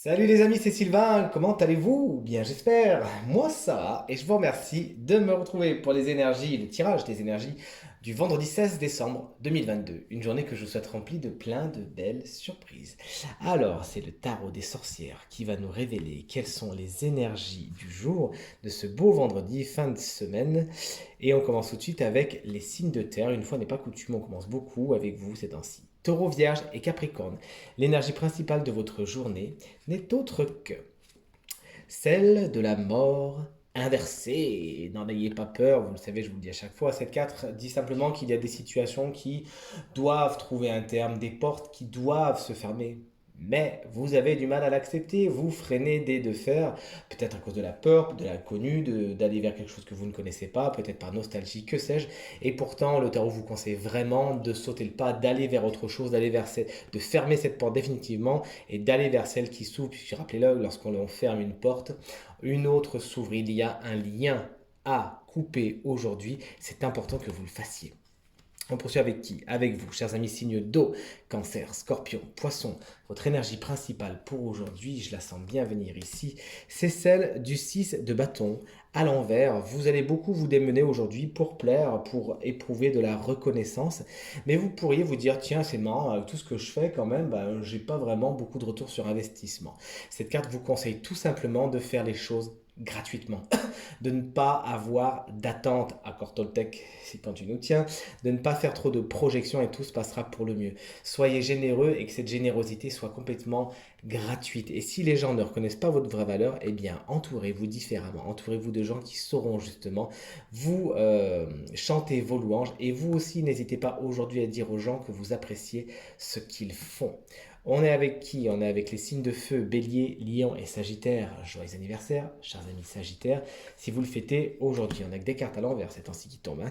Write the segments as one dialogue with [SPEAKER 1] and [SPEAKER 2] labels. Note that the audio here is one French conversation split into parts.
[SPEAKER 1] Salut les amis, c'est Sylvain, comment allez-vous? Bien j'espère, moi ça va et je vous remercie de me retrouver pour les énergies, le tirage des énergies du vendredi 16 décembre 2022. Une journée que je vous souhaite remplie de plein de belles surprises. Alors, c'est le tarot des sorcières qui va nous révéler quelles sont les énergies du jour de ce beau vendredi fin de semaine. Et on commence tout de suite avec les signes de terre. Une fois n'est pas coutume, on commence beaucoup avec vous ces temps-ci. Taureau, Vierge et Capricorne. L'énergie principale de votre journée n'est autre que celle de la mort inversée. N'en ayez pas peur, vous le savez, je vous le dis à chaque fois. Cette 4 dit simplement qu'il y a des situations qui doivent trouver un terme, des portes qui doivent se fermer. Mais vous avez du mal à l'accepter, vous freinez dès de faire, peut-être à cause de la peur, de l'inconnu, d'aller vers quelque chose que vous ne connaissez pas, peut-être par nostalgie, que sais-je. Et pourtant, le tarot vous conseille vraiment de sauter le pas, d'aller vers autre chose, de fermer cette porte définitivement et d'aller vers celle qui s'ouvre. Puisque rappelez-le, lorsqu'on ferme une porte, une autre s'ouvre. Il y a un lien à couper aujourd'hui. C'est important que vous le fassiez. On poursuit avec qui? Avec vous, chers amis signes d'eau, cancer, scorpion, poisson. Votre énergie principale pour aujourd'hui, je la sens bien venir ici, c'est celle du 6 de bâton à l'envers. Vous allez beaucoup vous démener aujourd'hui pour plaire, pour éprouver de la reconnaissance. Mais vous pourriez vous dire, tiens, c'est marrant, avec tout ce que je fais quand même, j'ai pas vraiment beaucoup de retour sur investissement. Cette carte vous conseille tout simplement de faire les choses gratuitement, de ne pas avoir d'attente, accord Toltec si quand tu nous tiens, de ne pas faire trop de projections et tout se passera pour le mieux. Soyez généreux et que cette générosité soit complètement gratuite. Et si les gens ne reconnaissent pas votre vraie valeur, eh bien entourez-vous différemment, entourez-vous de gens qui sauront justement vous chanter vos louanges et vous aussi n'hésitez pas aujourd'hui à dire aux gens que vous appréciez ce qu'ils font. On est avec qui? On est avec les signes de feu, bélier, lion et sagittaire. Joyeux anniversaire, chers amis sagittaires. Si vous le fêtez aujourd'hui, on a que des cartes à l'envers, c'est ainsi qui tombe.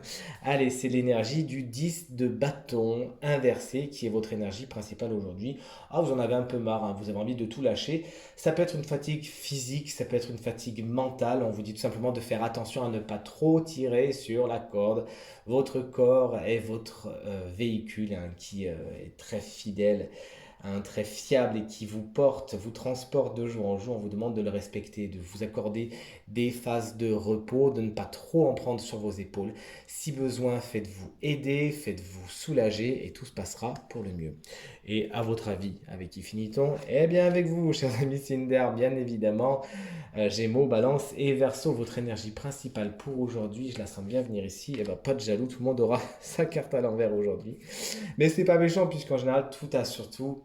[SPEAKER 1] Allez, c'est l'énergie du 10 de bâton inversé qui est votre énergie principale aujourd'hui. Ah, vous en avez un peu marre, vous avez envie de tout lâcher. Ça peut être une fatigue physique, ça peut être une fatigue mentale. On vous dit tout simplement de faire attention à ne pas trop tirer sur la corde. Votre corps est votre véhicule qui est très fidèle, très fiable et qui vous porte, vous transporte de jour en jour. On vous demande de le respecter, de vous accorder des phases de repos, de ne pas trop en prendre sur vos épaules. Si besoin, faites-vous aider, faites-vous soulager et tout se passera pour le mieux. Et à votre avis, avec qui finit-on? Eh bien avec vous, chers amis Cinder, bien évidemment. Gémeaux, Balance et Verseau, votre énergie principale pour aujourd'hui, je la sens bien venir ici. Et ben pas de jaloux, tout le monde aura sa carte à l'envers aujourd'hui. Mais c'est pas méchant puisqu'en général tout a surtout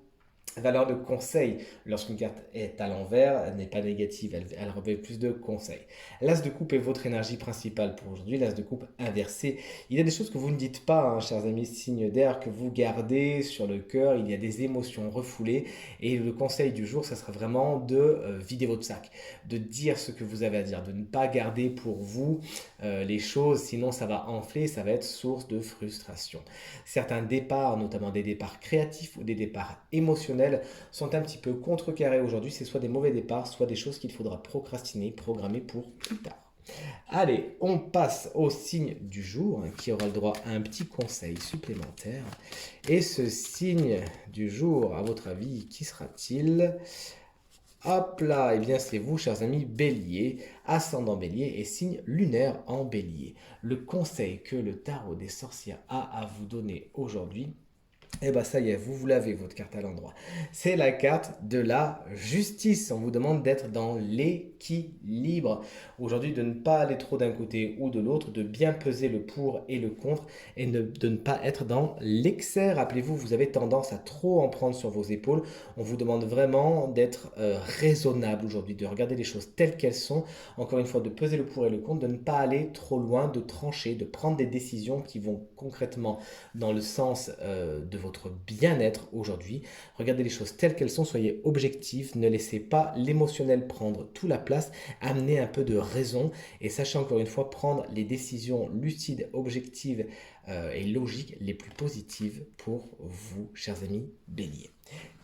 [SPEAKER 1] valeur de conseil. Lorsqu'une carte est à l'envers, elle n'est pas négative, elle revêt plus de conseils. L'as de coupe est votre énergie principale pour aujourd'hui, l'as de coupe inversé. Il y a des choses que vous ne dites pas, chers amis signes d'air, que vous gardez sur le cœur, il y a des émotions refoulées, et le conseil du jour, ça sera vraiment de vider votre sac, de dire ce que vous avez à dire, de ne pas garder pour vous les choses, sinon ça va enfler, ça va être source de frustration. Certains départs, notamment des départs créatifs ou des départs émotionnels, sont un petit peu contrecarrés aujourd'hui. C'est soit des mauvais départs, soit des choses qu'il faudra procrastiner, programmer pour plus tard. Allez, on passe au signe du jour qui aura le droit à un petit conseil supplémentaire. Et ce signe du jour, à votre avis, qui sera-t-il? Hop là, et bien c'est vous, chers amis, bélier, ascendant bélier et signe lunaire en bélier. Le conseil que le tarot des sorcières a à vous donner aujourd'hui, eh bien ça y est, vous l'avez votre carte à l'endroit. C'est la carte de la justice. On vous demande d'être dans l'équilibre. Aujourd'hui, de ne pas aller trop d'un côté ou de l'autre, de bien peser le pour et le contre et de ne pas être dans l'excès. Rappelez-vous, vous avez tendance à trop en prendre sur vos épaules. On vous demande vraiment d'être raisonnable aujourd'hui, de regarder les choses telles qu'elles sont. Encore une fois, de peser le pour et le contre, de ne pas aller trop loin, de trancher, de prendre des décisions qui vont concrètement dans le sens de votre bien-être aujourd'hui. Regardez les choses telles qu'elles sont, soyez objectifs, ne laissez pas l'émotionnel prendre toute la place, amenez un peu de raison et sachez encore une fois prendre les décisions lucides, objectives et logiques les plus positives pour vous, chers amis béliers.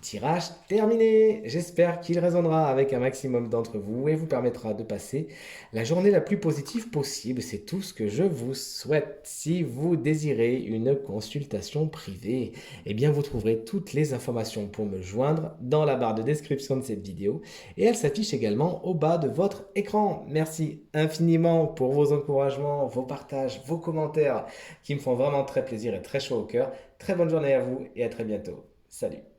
[SPEAKER 1] Tirage terminé. J'espère qu'il résonnera avec un maximum d'entre vous et vous permettra de passer la journée la plus positive possible. C'est tout ce que je vous souhaite. Si vous désirez une consultation privée, eh bien vous trouverez toutes les informations pour me joindre dans la barre de description de cette vidéo et elle s'affiche également au bas de votre écran. Merci infiniment pour vos encouragements, vos partages, vos commentaires qui me font vraiment très plaisir et très chaud au cœur. Très bonne journée à vous et à très bientôt. Salut.